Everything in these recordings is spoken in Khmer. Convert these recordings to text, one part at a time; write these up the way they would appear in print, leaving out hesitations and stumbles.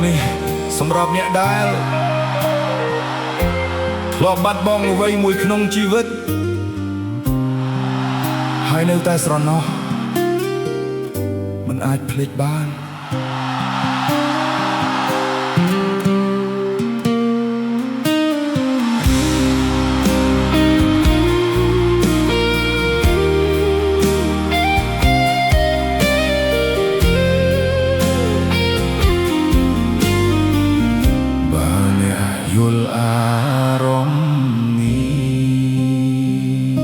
នេះសម្រាប់អ្នកដែលធ្លាប់បាត់បង់អ្វីមួយក្នុងជីវិតហើយនៅតែស្រណោះមិនអាចភ្លេចបានយល់អារម្មណ៍នេះ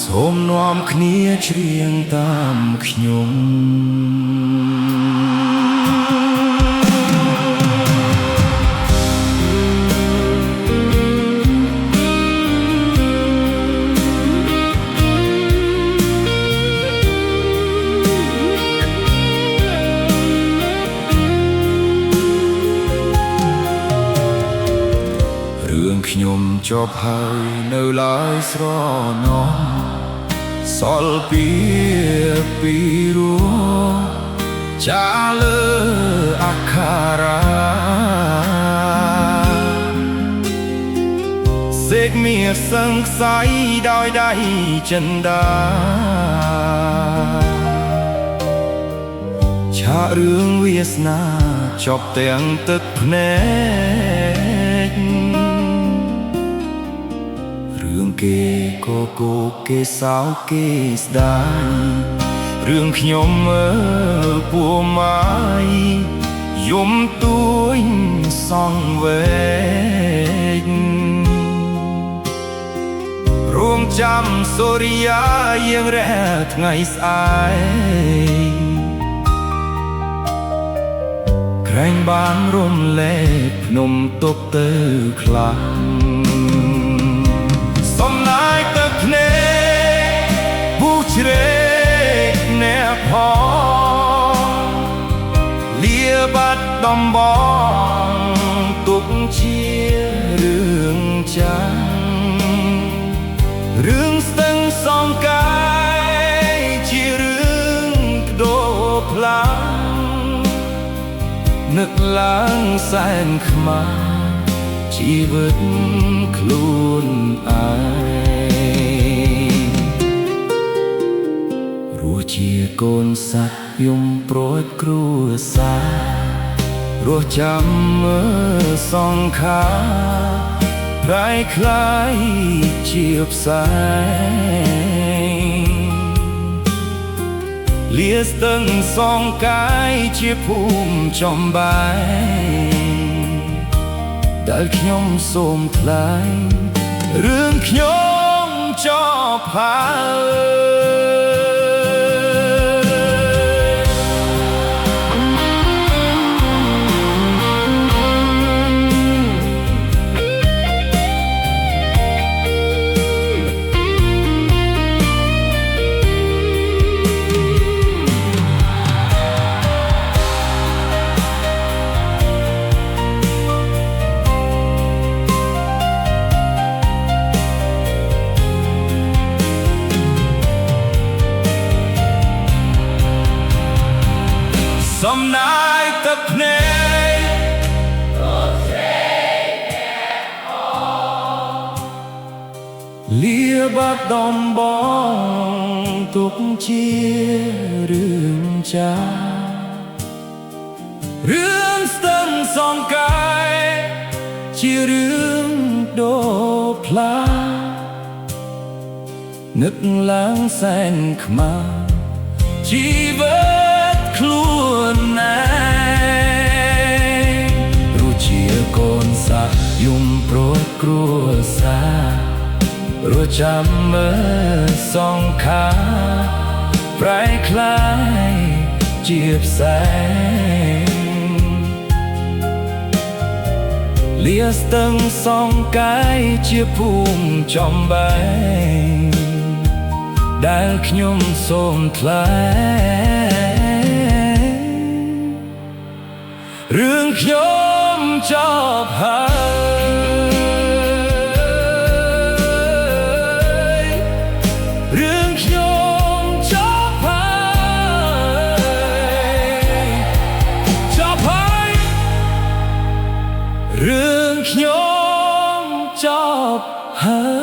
សូមនាំគ្នាច្រៀងតាមខ្ញុំខ្ញុំចប់ហើយនៅឡើយស្រណោះសល់ពីរោះចាលើអក្ខរាសេកមាសឹងខ្សែដោយដៃចិនដាឆាករឿងវាសនាចប់ទាំងទឹកភ្នែកគេកោគេសោគេស្ដាយរឿងខ្ញុំពួម៉ាយយំទួញសងវែករួមចាំសូរិយាយើងរះថ្ងៃស្អែកក្រែងបានរំលែកភ្នំទុកទៅខ្លាំងសំណាយទឹកភ្នែកពុះជ្រែកអ្នកផងលាបាត់ដំបងទុកជារឿងចាំរឿងស្ទឹងសងកាយជារឿងដោផ្លាំងនឹកឡើងសែនខ្មាស់ជីវិតខ្លួនឯងរស់ជាកូនសត្វយំព្រួយគ្រួសាររស់ចាំសង្ខារប្រែคล้ายជាផ្សែងលាស្ទឹងសងកាយជាភូមិចំបែងដែលខ្ញុំសូមថ្លែងរឿងខ្ញុំចប់ហើយសំណាយទឹកភ្នែកក៏ស្រែកអ្នកផងលាបាត់ដំបងទុកជារឿងចារឿងស្ទឹងសងកាយជារឿងដោផ្លានឹកឡើងសែនខ្មាស់ជីវិតខ្លួនឯងរស់ជាកូនសត្វយំព្រួយគ្រួសាររស់ចាំសងខាប្រែคล้ายជាផ្សែងលាស្ទឹងសងកាយជាភូមិចំបែងដែលខ្ញុំសូមថ្លែងរឿងខ្ញុំចប់ហើយរឿងខ្ញុំចប់ហើយ Hãy